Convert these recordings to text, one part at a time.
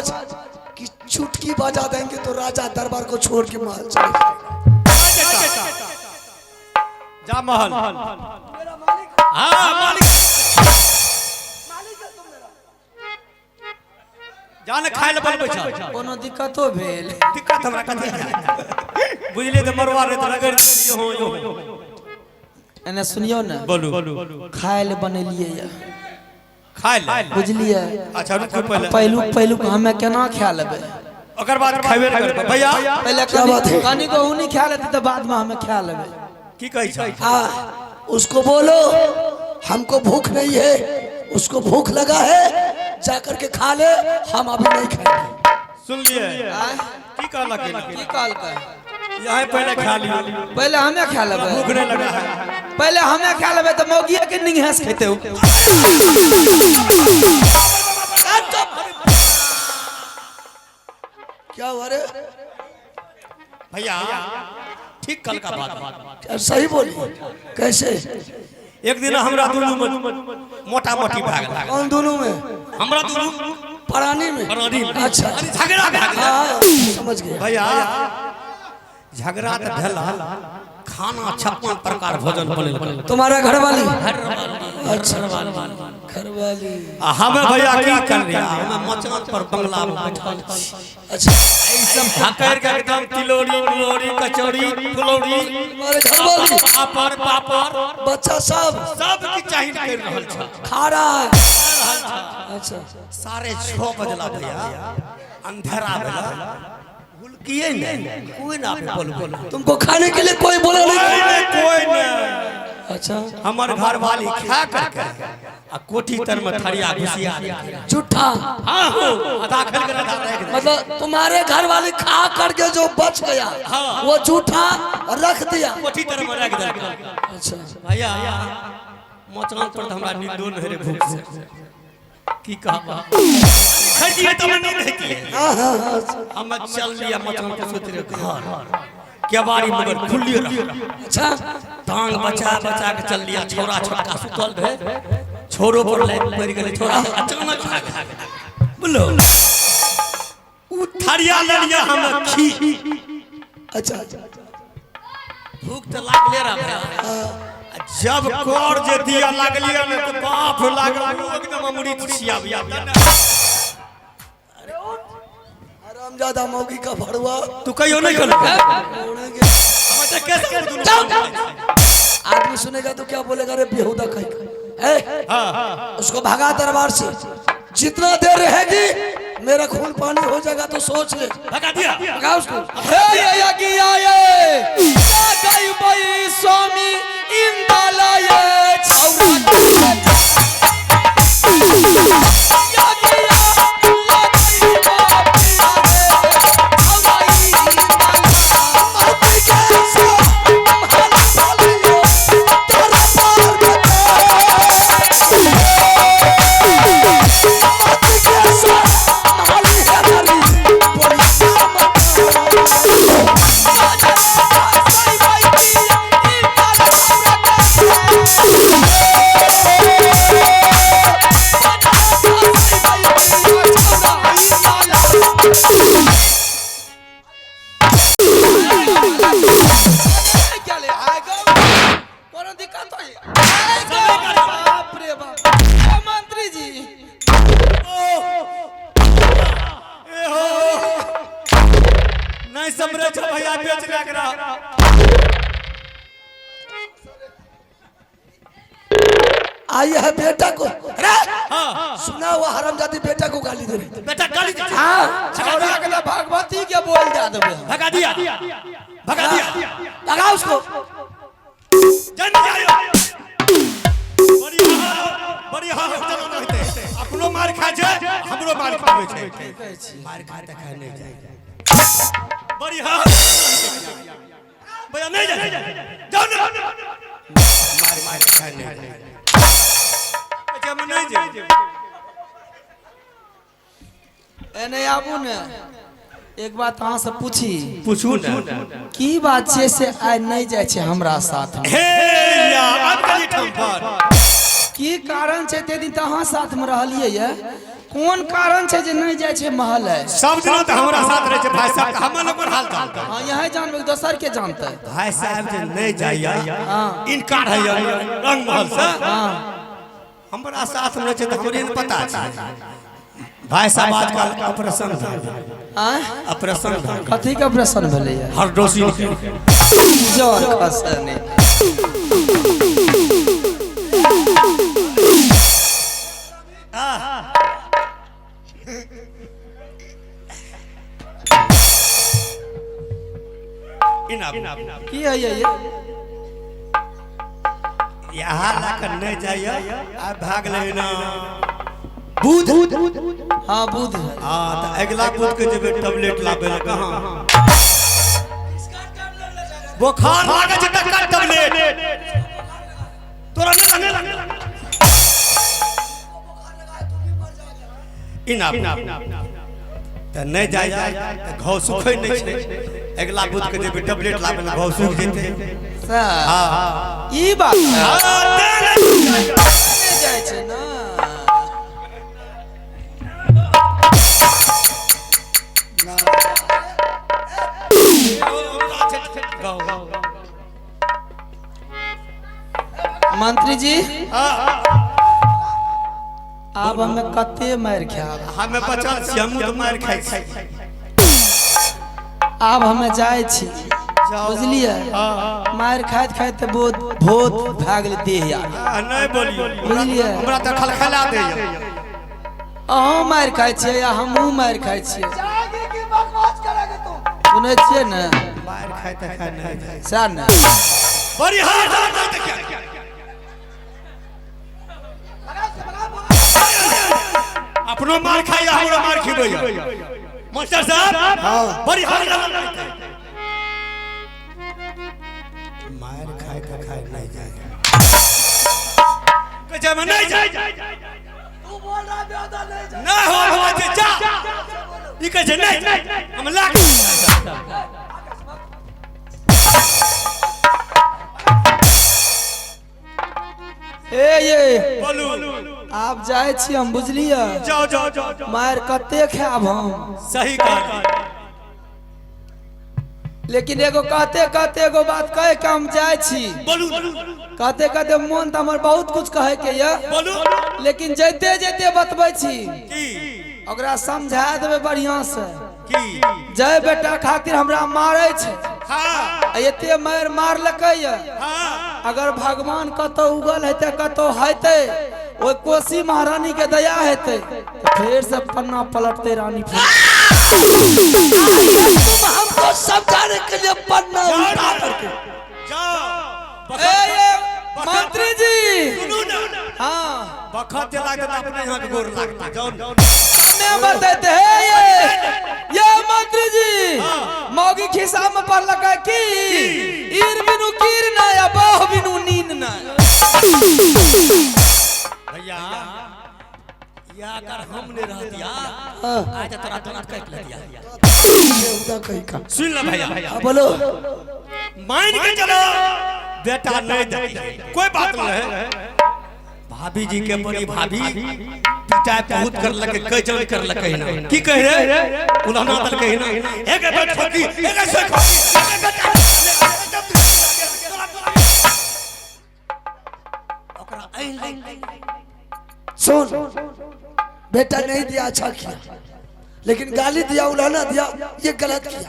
आवाज कि चुटकी बजा देंगे तो राजा दरबार को छोड़ के महल चले जाएगा। जा महल। मेरा मालिक, हाँ मालिक मालिक है तुम मेरा। जान खाए ले बनबै छ कोनो दिक्कतो भेल दिक्कत हमरा कथि है बुझले त मरवा रे त रगड़ यो यो एने सुनियो ना बोलू खाए ले बनेलिए या खाए ले बुझलिए। अच्छा रुक पहले पहलू हमें केना खा लेबे ओकर बाद खाइबे करबै भैया पहले क्या बात है? कनी को उ नहीं खा लेते तो बाद में हमें खा लेबे। की कहै छ हाँ उसको बोलो हमको भूख नहीं है, उसको भूख लगा है जाकर के खा ले, हम अभी नहीं खाएंगे। सुन लिए की कहला के की काल का यहीं पहले खा लियो पहले हमें खा लेबे। भूख नहीं लगा है पहले हमें खा लेबे तो मौगिया के निंघास खेते हो। क्या हुआ रे? भैया ठीक कल का बात क्या सही बोली? कैसे? एक दिन हमरा दुनू में मोटा मोटी भाग लागल कौन दोनों में? हमरा दुनू परानी में? परानी में। अच्छा झगड़ा भाग हाँ समझ गया। भैया झगड़ा त भेला खाना 56 प्रकार भोजन बनल तुम्हारा घर वाली? अच्छा घर वाली। हमें भैया क्या कर रहा हमें मचान पर बंगला में बैठल अच्छा ऐसे भाकर के एकदम तिलोरी मुलोरी कचौड़ी फुलौरी तुम्हारे घर वाली पापड़ पापड़ बच्चा सब सब की चाहिए कर रहल छ खा रहा है। अच्छा 6:30 बजला भैया अंधेरा भेला हुलकिए नहीं कोई ना बोल तुमको खाने के लिए कोई बोला नहीं? कोई नहीं अच्छा हमार घर वाली खा करके आ कोठी तर में थरिया घुसिया झूठा। हां हो दाखिल कर रख दे मतलब तुम्हारे घर वाले खा करके जो बच गया वो झूठा रख दिया। कोठी तर में रख दे अच्छा भैया मचान पर त हमरा नींदो नहीं रे भूख से की कहबा खड़ी तो नींद होती है हाँ हाँ हाँ हम चल लिया मचान पे सोच रहे घर केवाड़ी मगर खुली रह अच्छा टांग बचा बचा के चल लिया छोरा छोटका सुतल रहे छोरो पर लाइट पड़ गेले छोरा अचानक भाग बोलो उ थरिया ले लिया हम खी अच्छा भूख त लागले रहा जब कोर जे दिया लागलिया ने तो बाप लागल एकदम अमृत छियाबिया हरामजादा मौगी का भड़वा तू कहियो नहीं कर आदमी सुनेगा तो क्या बोलेगा रे बेहुदा कहीं उसको भगा दरबार से। जितना देर रहेगी मेरा खून पानी हो जाएगा तो सोच ले। भगा दिया भगा उसको। स्वामी मंत्री जी नहीं समझ भैया बेच लग रहा आई है बेटा को। अरे सुना हुआ हरामजादी बेटा को गाली दे रही थी। बेटा गाली दे हाँ और अगला भगवती के बोल जा देबे। भगा दिया भगा उसको। जन जायो बड़ी हाल चलो रहते अपनो मार खा छै हमरो मार खावे छै मार खा त खाए नहीं जाए बड़ी हाल भैया नहीं जाए जाओ ना मार खाए नहीं जाए अच्छा हम नहीं जाए एने आबू ने एक बात अहाँ से पूछू ना की बात छै से आइ नहीं जाय छै हमरा साथ में। हे यार अकली ठम पर की कारण छै ते दिन त अहाँ साथ में रहलिए ये कौन कारण छै जे नहीं जाय छै महल है? सब दिन तो हमरा साथ रहे छै भाई साहब, हम लोग हाल चाल हां यही जानबे, दोसर के जानते? भाई साहब जे नहीं जाइया इनकार है रंग महल से। हां हमरा साथ में छै त हमरे न पता छै। भाई साहब आजकल ऑपरेशन ऑपरेशन कथी के ऑपरेशन भेलै है? हरडोसी जोर खसने की है ये? यहाँ लाकर नहीं जाइए, आप भाग ले ना। बुध हाँ बुध है। हाँ तो अगला बुध के जब टैबलेट लाबे ल कहां बुखार लागे छै तक टैबलेट तोरा नहीं लगे इना त नहीं जाय घाव सुखै नहीं छै। अगला बुध के जब टैबलेट लाबे ल घाव सुख जेते। हां ई बात है। नहीं जाय छै ना। मंत्री जी अब हमें कते मार खाब? हमें बचल छी, हम तो मार खाइ छी। अब हमें जाय छी, बुझलिए? मार खाइत खाइत बहुत बहुत भाग ले देह यार। नहीं बोलियो, बुझलिए? हमरा त खलखला दे। अहाँ मार खाइ छियै या हमहूँ मार खाइ छियै? सुनै छियै ने? मार खाइ त खाइ नहीं जाय सैह ने? बड़ी हाथ अपनो मार खाई हमरो मार खिबै। मास्टर साहब बड़ी हाथ मार खाई त खाई नहीं जाए कहे में नहीं जाए। तू बोल रहा बेदा नहीं जाए ना हो जा ई कहे नहीं हम लाख ये बोलू आप जाए छी हम, बुझलिए? जाओ जाओ जाओ मार कते खाब हम? सही कहली। लेकिन एगो कहते कहते एगो बात कहे के हम जाए छी। बोलू कहते कहते मन त हमर बहुत कुछ कहे के ये, बोलू लेकिन जैते जैते बतबै छी की ओकरा समझा देबे बढ़िया से। की जय बेटा खातिर हमरा मारे छै। हां एते मार मारलकै ये। हां अगर भगवान कतो उगल हेते कतो हेते ओइ कोसी महारानी के दया हेते तो फिर से पन्ना पलटते रानी फिर। तुम हमको समझाने के लिए पन्ना उल्टा करके जाओ ये मंत्री जी सुनो ना। हाँ बखत लागत अपने यहाँ के गोर लागता जाओ मैं बताते हैं ये मंत्री जी मौगी खिसा में पड़ लगा की ईर बिनु कीर ना या बाह बिनु नींद ना। भैया या अगर हमने रह दिया आज तोरा तोरा काट ले दिया। बेहुदा कहीं का सुन ले भैया बोलो। मान के चलो बेटा नहीं दे कोई बात नहीं है। भाभी जी के बड़ी भाभी पिता बहुत कर लगे कई जन कर लगे ना की कह रे उलाना दल कह ना एक बेटा छोटी एक से ओकरा सुन बेटा नहीं दिया अच्छा किया, लेकिन गाली दिया उलाना दिया ये गलत किया।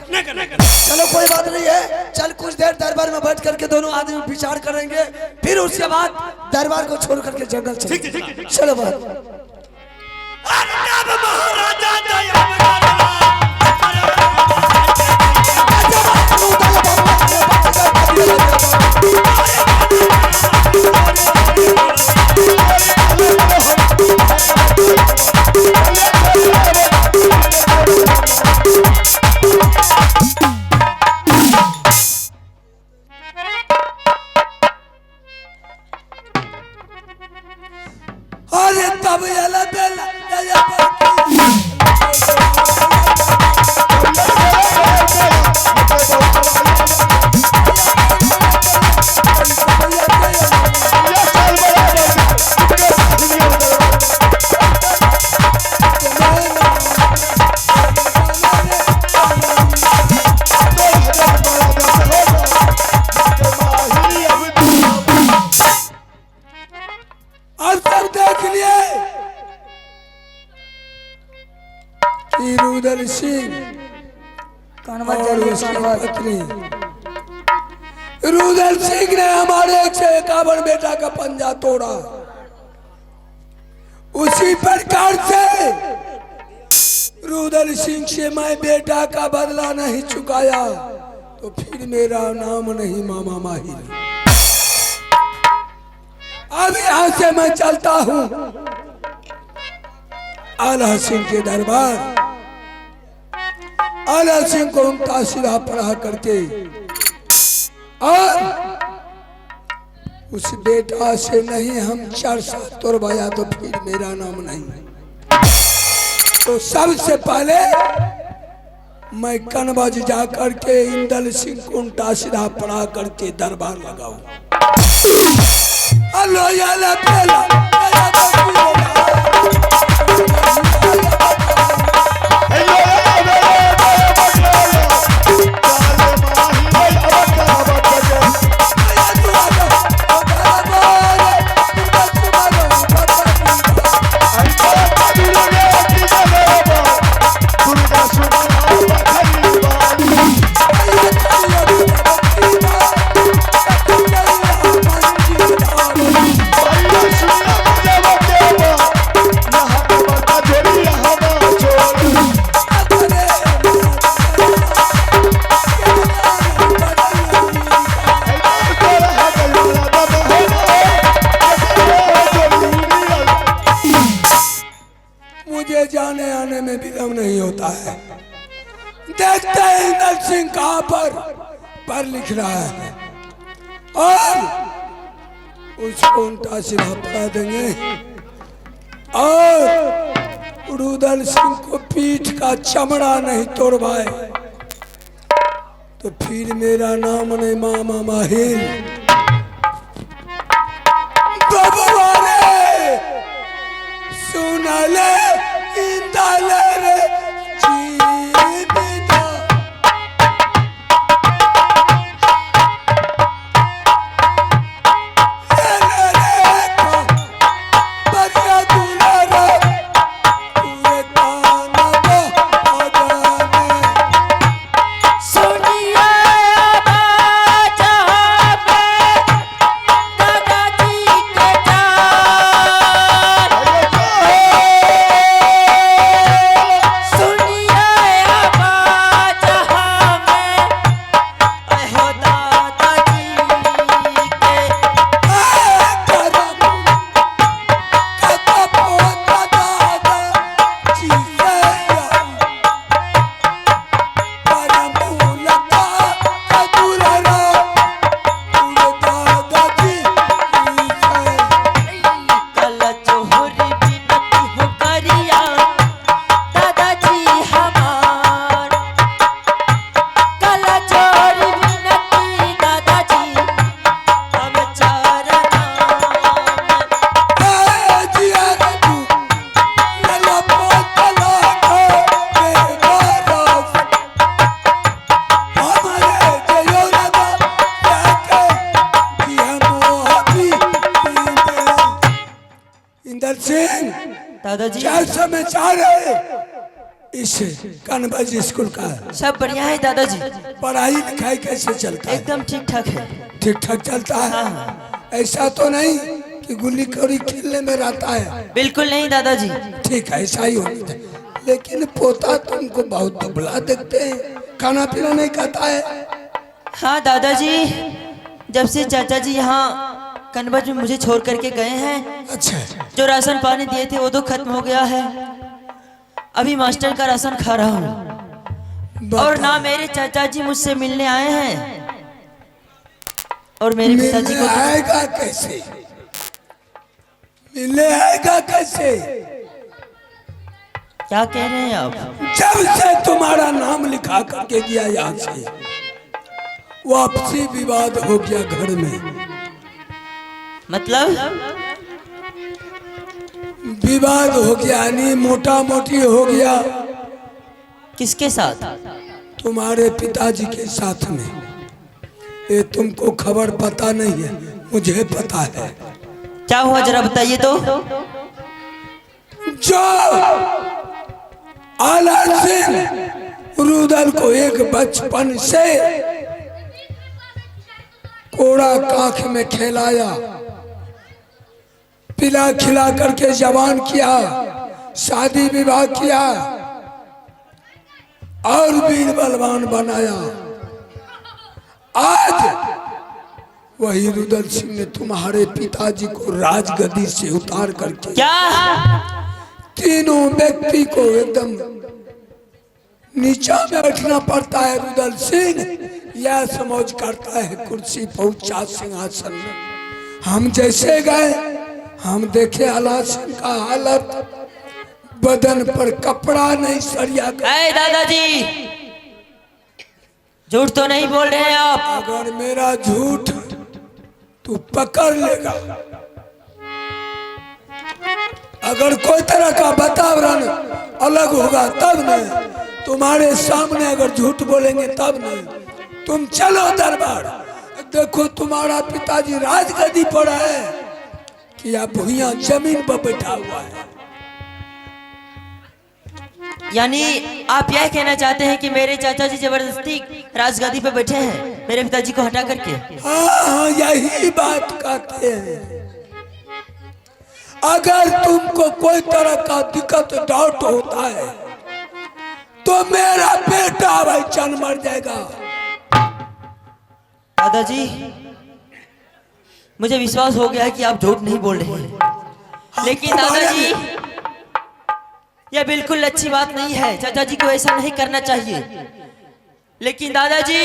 चलो कोई बात नहीं है, चल कुछ देर दरबार में बैठ करके दोनों आदमी विचार करेंगे, फिर उसके बाद दरबार को छोड़ करके जंगल चलेंगे। चलो बात अरे तब रुदल सिंह कनवा और जल्दी उसकी कनवा। पत्नी रुदल सिंह ने हमारे 151 बेटा का पंजा तोड़ा। उसी प्रकार से रुदल सिंह से मैं बेटा का बदला नहीं चुकाया तो फिर मेरा नाम नहीं मामा माहिर। अब यहां से मैं चलता हूं आला सिंह के दरबार। आला सिंह को उनका सिरा पढ़ा करके और उस बेटा से नहीं हम 4 साल तोड़वाया तो फिर मेरा नाम नहीं। तो सबसे पहले मैं कनबज जा करके इंदल सिंह को उल्टा सीधा पढ़ा करके दरबार लगाऊं। अल्लाह या ला पेला जाने आने में विलम्ब नहीं होता है। देखते हैं इंदल सिंह कहां पर लिख रहा है और उसको उल्टा सीधा पढ़ा देंगे और रुदल सिंह को पीठ का चमड़ा नहीं तोड़वाए तो फिर मेरा नाम नहीं मामा माहिर। सुन ले इंदल रे जीविता दादाजी क्या समाचार है इस कनबज स्कूल का? सब बढ़िया है दादाजी। पढ़ाई लिखाई कैसे चलता है? एकदम ठीक ठाक है। ठीक ठाक चलता है। ऐसा तो नहीं कि गुल्ली कौड़ी खेलने में रहता है? बिल्कुल नहीं दादाजी। ठीक है, ऐसा ही होना चाहिए। लेकिन पोता तुमको बहुत दुबला देखते हैं, खाना पीना नहीं खाता है। हाँ दादाजी, जब से चाचा जी यहाँ कनबज में मुझे छोड़ करके गए हैं, अच्छा, जो राशन पानी दिए थे वो तो खत्म हो गया है। अभी मास्टर का राशन खा रहा हूँ और ना मेरे चाचा जी मुझसे मिलने आए हैं और मेरे पिताजी को आएगा कैसे? मिलने आएगा कैसे? क्या कह रहे हैं आप? जब से तुम्हारा नाम लिखा करके गया यहाँ से वापसी विवाद हो गया घर में। मतलब विवाद हो गया यानी मोटा मोटी हो गया। किसके साथ? तुम्हारे पिताजी के साथ में। ये तुमको खबर पता नहीं है, मुझे पता है। क्या हुआ जरा बताइए तो। जो आला सिंह रुदल को एक बचपन से कोड़ा काख में खिलाया, पिला खिला करके जवान किया, शादी विवाह किया और वीर बलवान बनाया। आज वही रुदल सिंह ने तुम्हारे पिताजी को राजगद्दी से उतार करके क्या तीनों व्यक्ति को एकदम नीचा में बैठना पड़ता है। रुदल सिंह यह समझ करता है कुर्सी पहुंचा सिंहासन में। हम जैसे गए हम देखे आला सिंह का हालत, बदन पर कपड़ा नहीं सरिया। दादाजी झूठ तो नहीं बोल रहे हैं आप? अगर मेरा झूठ तू पकड़ लेगा, अगर कोई तरह का वातावरण अलग होगा तब नहीं, तुम्हारे सामने अगर झूठ बोलेंगे तब नहीं। तुम चलो दरबार, देखो तुम्हारा पिताजी राजगद्दी पर है कि या भुइयां जमीन पर बैठा हुआ है। यानी आप यह कहना चाहते हैं कि मेरे चाचा जी जबरदस्ती राजगद्दी पे बैठे हैं मेरे पिताजी को हटा करके? हाँ, यही बात कहते हैं। अगर तुमको कोई तरह का दिक्कत डाउट होता है तो मेरा बेटा भाई चल मर जाएगा। दादाजी मुझे विश्वास हो गया है कि आप झूठ नहीं बोल रहे हैं, लेकिन दादाजी यह बिल्कुल अच्छी बात नहीं है। चाचा जी को ऐसा नहीं करना चाहिए। लेकिन दादाजी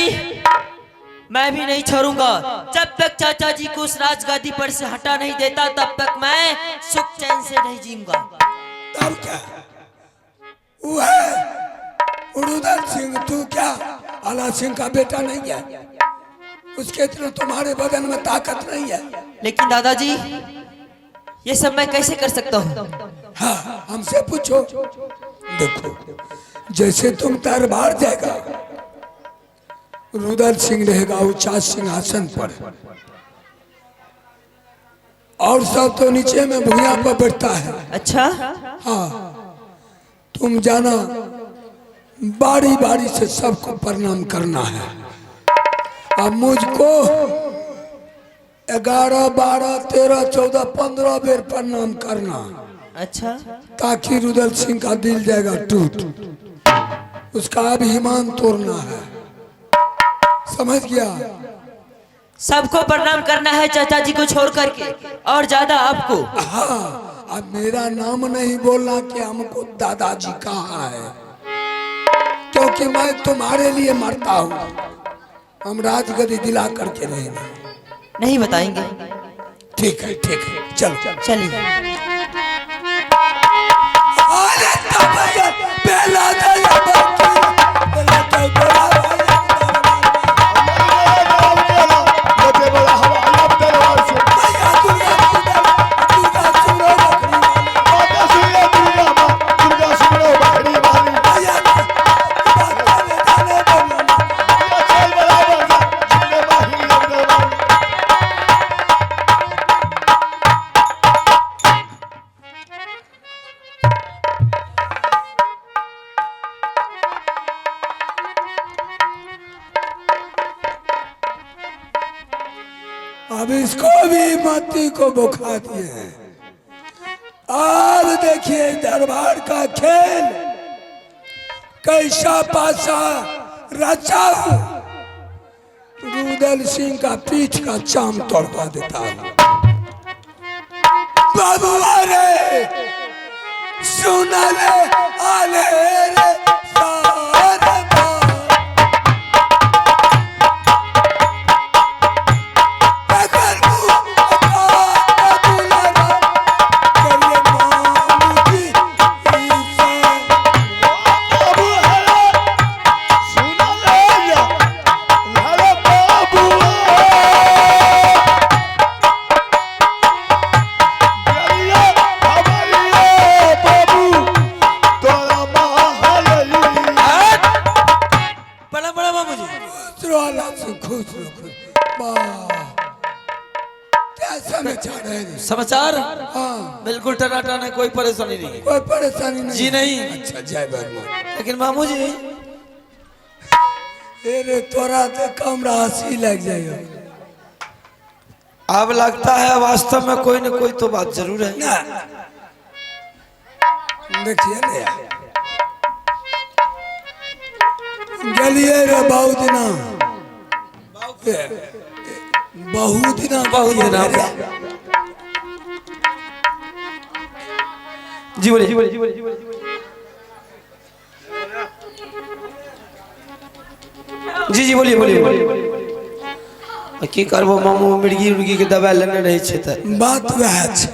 मैं भी नहीं छोड़ूंगा। जब तक चाचा जी को उस राजगद्दी पर से हटा नहीं देता तब तक मैं सुख चैन से नहीं जीऊंगा। तब क्या वो है रुदल सिंह, तू क्या आला सिंह का बेटा नहीं है? उसके इतना तुम्हारे बदन में ताकत नहीं है। लेकिन दादाजी ये सब मैं कैसे कर सकता हूँ? हाँ, हमसे पूछो। देखो जैसे तुम दरबार जाएगा, रुदल सिंह रहेगा ऊंचा सिंहासन पर और सब तो नीचे में भुइयां पर बैठता है। अच्छा हाँ, तुम जाना बारी बारी से सबको प्रणाम करना है। अब मुझको 11, 12, 13, 14, 15 बेर प्रणाम करना। अच्छा, ताकि रुदल सिंह का दिल जाएगा टूट, उसका अभिमान तोड़ना है। समझ गया? सबको प्रणाम करना है चाचा जी को छोड़ करके, और ज्यादा आपको। हाँ, अब मेरा नाम नहीं बोलना कि हमको दादाजी कहा है, क्योंकि मैं तुम्हारे लिए मरता हूँ। हम राजगद्दी दिला करके रहेंगे। नहीं बताएंगे? ठीक है, ठीक है, चलो चलिए। अब इसको भी मत्ती को बुखा दिए हैं। अब देखिए दरबार का खेल कैसा पासा रचा। रुदल सिंह का पीठ का चाम तोड़वा देता है। बाबुआ रे सुन ले आले रे समाचार है। समाचार हाँ, बिल्कुल टनाटन है, कोई परेशानी नहीं। कोई परेशानी नहीं जी नहीं। अच्छा जय भगवान। लेकिन मामू जी अरे तोरा तो कमरा हंसी लग जाएगा अब लगता है वास्तव में कोई न कोई तो बात जरूर है। ना। देखिए ना गलिए रे बहुत दिना बहुत दिना जी बोलिए जी बोलिए जी बोलिए जी बोलिए जी जी बोलिए बोलिए बोलिए। की करबो मामू मिर्गी उर्गी के दवाई लेने रही छे त बात वह छे।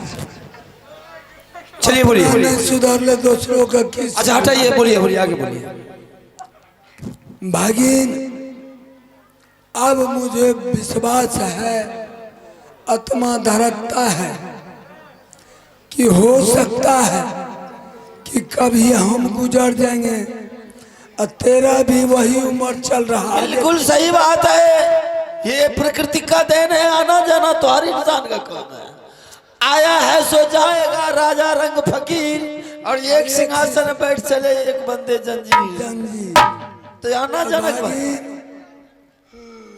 चलिए बोलिए नहीं सुधरले दूसरों का किस। अच्छा हटाइए, बोलिए बोलिए आगे बोलिए। भागिन अब मुझे विश्वास है, आत्मा धड़कता है कि हो सकता है कि कभी हम गुजर जाएंगे और तेरा भी वही उम्र चल रहा है। बिल्कुल सही बात है, ये प्रकृति का देन है, आना जाना तो हर इंसान का काम है। आया है सो जाएगा, राजा रंग फकीर, और एक सिंहासन बैठ चले एक बंदे जंजीर। जंजीर। तो आना जाना का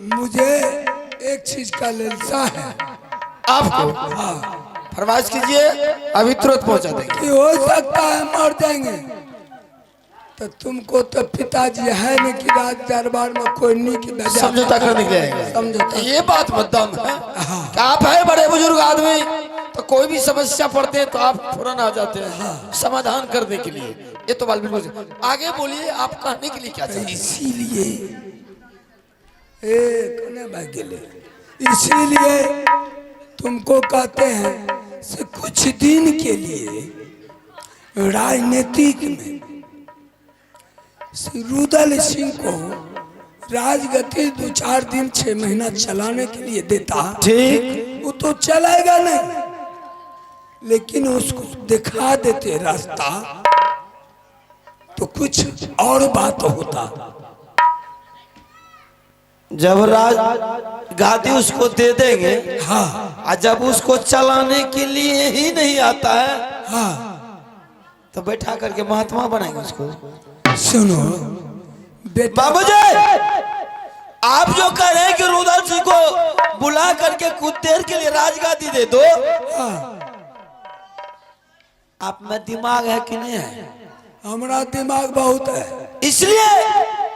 मुझे एक चीज का लालसा है आपको। हाँ, फरमाइश कीजिए, अभी तुरंत पहुंचा देंगे। कि हो सकता है मर जाएंगे तो तुमको तो पिताजी है नहीं कि राज दरबार में कोई नहीं की भेजा समझौता करने के लिए समझौता। ये बात मुद्दम है कि आप है बड़े बुजुर्ग आदमी, तो कोई भी समस्या पड़ते हैं तो आप फौरन आ जाते हैं समाधान करने के लिए। ये तो बात बिल्कुल सही। आगे बोलिए, आप कहने के लिए क्या चाहिए? इसीलिए इसीलिए तुमको कहते हैं से कुछ दिन के लिए राजनीतिक में रुदल सिंह को राजगति 2-4 दिन 6 महीना चलाने के लिए देता, ठीक, वो तो चलाएगा नहीं, लेकिन उसको दिखा देते रास्ता तो कुछ और बात होता। जब राज गादी उसको दे देंगे, हाँ और जब उसको चलाने के लिए ही नहीं आता है, हाँ तो बैठा करके महात्मा बनाएंगे उसको। सुनो बेटा, बाबू जी, आप जो कह रहे हैं कि रुदल सिंह को बुला करके कुछ देर के लिए राजगादी दे दो, हाँ, आप में दिमाग है कि नहीं है? हमारा दिमाग बहुत है। इसलिए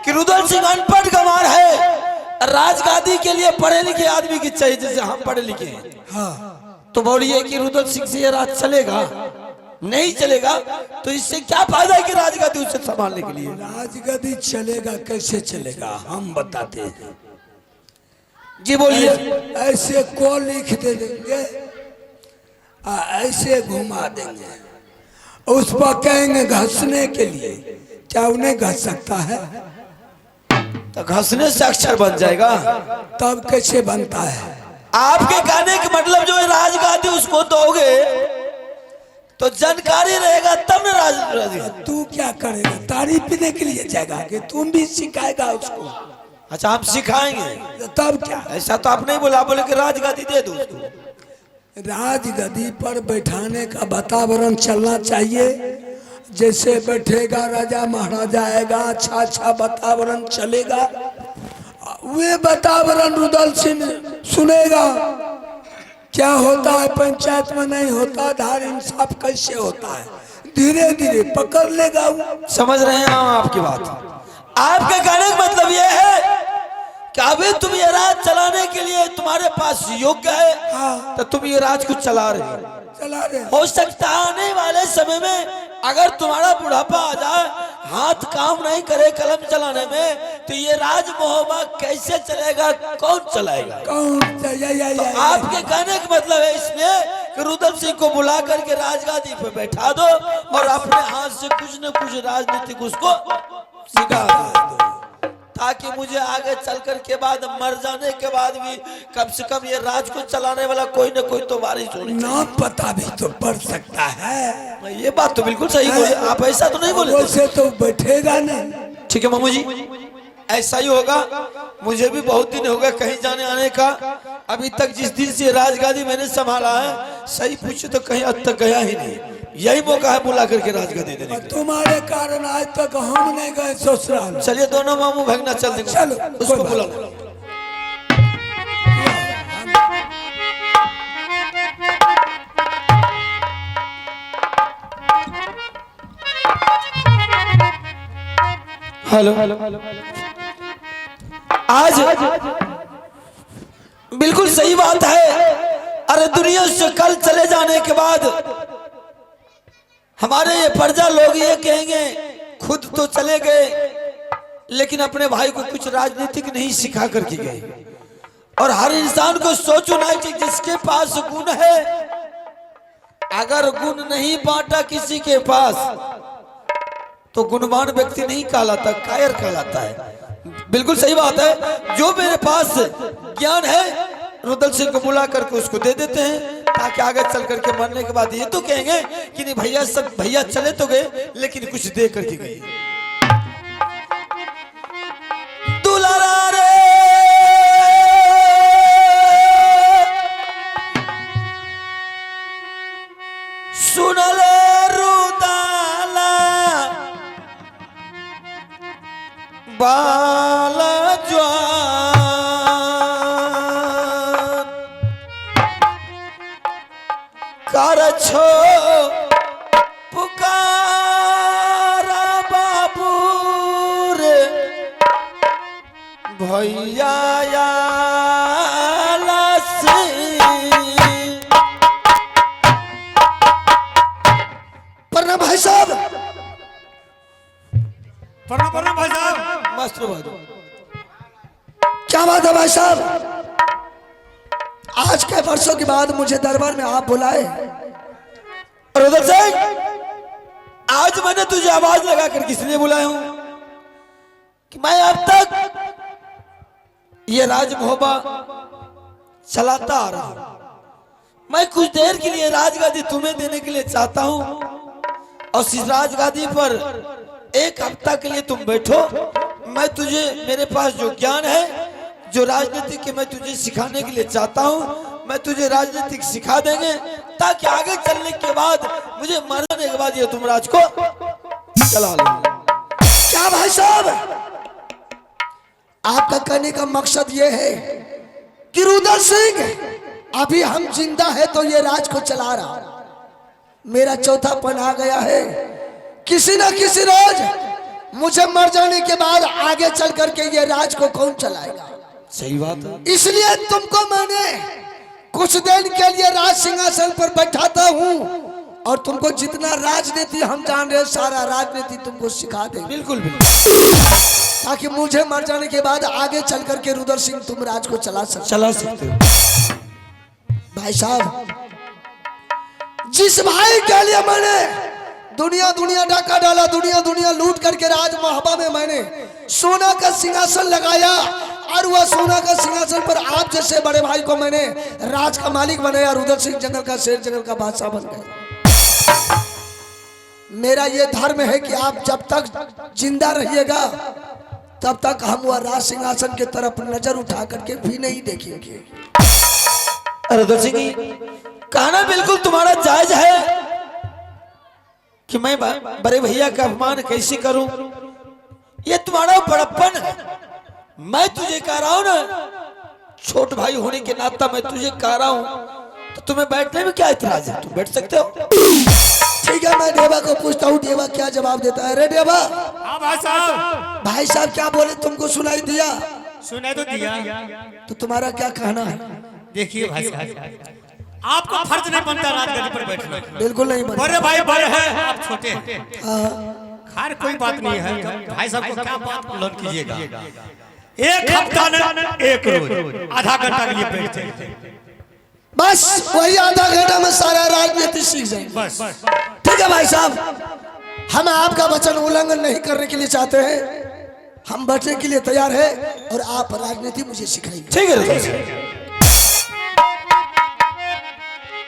कि रुदल सिंह अनपढ़ गंवार है, राजगादी के लिए पढ़े लिखे आदमी की चाहिए, जैसे हम पढ़े लिखे हैं। हाँ, तो बोलिए कि रुदल सिंह से ये राज चलेगा? नहीं चलेगा। तो इससे क्या फायदा है कि राजगादी उसे संभालने के लिए? राजगद्दी चलेगा, कैसे चलेगा हम बताते हैं। जी बोलिए। ऐसे को लिख दे देंगे, ऐसे घुमा देंगे, उस पर कहेंगे घसने के लिए, क्या उन्हें घस सकता है? तो घसने से अक्षर बन जाएगा। तब कैसे बनता है? आपके कहने का मतलब जो है राजगादी उसको दोगे तो जानकारी रहेगा तब न राज। तू क्या करेगा? तारीफ पीने के लिए जाएगा कि तुम भी सिखाएगा उसको? अच्छा, हम सिखाएंगे। तब क्या? ऐसा तो आप नहीं बोला, बोले कि राजगादी दे दो उसको। राजगद्दी पर बैठाने का वातावरण चलना चाहिए, जैसे बैठेगा राजा महाराजा आएगा, अच्छा अच्छा वातावरण चलेगा, वे वातावरण रुदल सिंह सुनेगा। क्या होता है पंचायत में नहीं होता, धार इंसाफ कैसे होता है, धीरे धीरे पकड़ लेगा वो। समझ रहे हैं हम आपकी बात। आपके कहने का मतलब ये है कि अभी तुम ये राज चलाने के लिए तुम्हारे पास योग्य है, हाँ, तो तुम ये राज को चला रहे हो। चला रहे। हो सकता है आने वाले समय में अगर तुम्हारा बुढ़ापा आ जाए, हाथ काम नहीं करे कलम चलाने में, तो ये राज मोहब्बा कैसे चलेगा, कौन चलाएगा? कौन? तो आपके कहने का मतलब है इसमें कि रुदल सिंह को बुला करके राजगादी पे बैठा दो और अपने हाथ से कुछ न कुछ राजनीतिक उसको सिखा दो, ताकि मुझे आगे चलकर के बाद मर जाने के बाद भी कम से कम ये राज को चलाने वाला कोई न कोई तो वारिस होनी चाहिए। नाम पता भी तो पड़ सकता है। ये बात तो बिल्कुल सही बोले आप, ऐसा तो नहीं बोले। वैसे तो बैठेगा नहीं। ठीक है मामू जी, ऐसा ही होगा। मुझे भी बहुत दिन हो गए कहीं जाने आने का, अभी तक जिस दिन से राजगादी मैंने संभाला है, सही पूछे तो कहीं अब तक गया ही नहीं। यही मौका है बुला करके राजगादी देने का। तुम्हारे कारण आज तक हम नहीं गए ससुराल। चलिए दोनों मामू भगना चल देंगे, चलो, उसको बुला लो। हेलो आज बिल्कुल सही बात है। अरे दुनिया से कल चले जाने के बाद हमारे ये प्रजा लोग ये कहेंगे खुद तो चले गए लेकिन अपने भाई को कुछ राजनीतिक नहीं सिखा करके गए। और हर इंसान को सोचना कि जिसके पास गुण है, अगर गुण नहीं बांटा किसी के पास तो गुणवान व्यक्ति नहीं कहलाता, कायर कहलाता है। बिल्कुल सही बात है। जो मेरे पास ज्ञान है रुदल सिंह को बुला करके उसको दे देते हैं, ताकि आगे चल करके मरने के बाद ये तो कहेंगे कि नहीं भैया, सब भैया चले तो गए लेकिन कुछ दे करके गए। दुलारा रे सुनले रुदाला बाला ज्वान कर छो पुकारा बाबू रे भैया प्रणाम भाई साहब। प्रणाम प्रणाम भाई साहब। मास्टर भाई क्या बात है भाई साहब, आज के वर्षों के बाद मुझे दरबार में आप बुलाए। रुदल सिंह, आज मैंने तुझे आवाज लगा कर किस लिए बुलाया हूं कि मैं अब तक ये राज मोहब्बा चलाता आ रहा हूं। मैं कुछ देर के लिए राजगादी तुम्हें देने के लिए चाहता हूं और इस राजगादी पर एक हफ्ता के लिए तुम बैठो। मैं तुझे, मेरे पास जो ज्ञान है, जो राजनीति के मैं तुझे सिखाने के लिए चाहता हूं, मैं तुझे राजनीतिक सिखा देंगे ताकि आगे चलने के बाद, मुझे मरने के बाद ये तुम राज को चला लो। क्या भाई साहब, आपका कहने का मकसद ये है कि रुदल सिंह अभी हम जिंदा है तो ये राज को चला रहा, मेरा चौथापन आ गया है। किसी ना किसी रोज मुझे मर जाने के बाद आगे चल करके ये राज को कौन चलाएगा। सही बात है। इसलिए तुमको मैंने कुछ दिन के लिए राज सिंहासन पर बैठाता हूँ और तुमको जितना राजनीति हम जान रहे सारा राजनीति तुमको सिखा देंगे। बिल्कुल बिल्कुल, ताकि मुझे मर जाने के बाद आगे चल करके रुदल सिंह तुम राज को चला सकते हो। भाई साहब, जिस भाई के लिए मैंने दुनिया दुनिया डाका डाला, दुनिया दुनिया लूट करके राज मोहब्बा में मैंने सोना का सिंहासन लगाया और वह सोना का सिंहासन पर आप जैसे बड़े भाई को मैंने राज का मालिक बनाया। रुदल सिंह जंगल का शेर, जंगल का बादशाह बन गया। मेरा ये धर्म है कि आप जब तक जिंदा रहिएगा तब तक हम वह राज सिंहासन की तरफ नजर उठा करके भी नहीं देखेंगे। रुदल सिंह जी, कहना बिल्कुल तुम्हारा जायज है कि मैं बड़े भैया का अपमान कैसे करूं, ये तुम्हारा बड़प्पन है। मैं तुझे कह रहा हूं ना, छोट भाई होने के नाता मैं तुझे कह रहा हूं, तो तुम्हें बैठने में क्या इतराज है, तुम बैठ सकते हो। ठीक है, मैं देवा को पूछता हूँ, देवा क्या जवाब देता है। रे देवा। हाँ भाई साहब। भाई साहब क्या बोले, तुमको सुनाई दिया? सुनाई तो दिया। तो तुम्हारा क्या कहना है? देखिए भाई साहब, आपको फर्ज नहीं बनता राजगादी पर बैठना। बिल्कुल नहीं बनता। बड़े भाई बड़े हैं, आप छोटे हैं। हाँ। खैर कोई बात नहीं है। भाई साहब को क्या बात बुलंद कीजिएगा। एक हफ्ता न एक रोज आधा घंटा के लिए बैठते हैं, बस वही आधा घंटा में सारा राजनीति सीख जाएंगे। बस ठीक है भाई साहब, हम आपका वचन उल्लंघन नहीं करने के लिए चाहते हैं, हम बैठने के लिए तैयार है और आप राजनीति मुझे सिखाइए। ठीक है।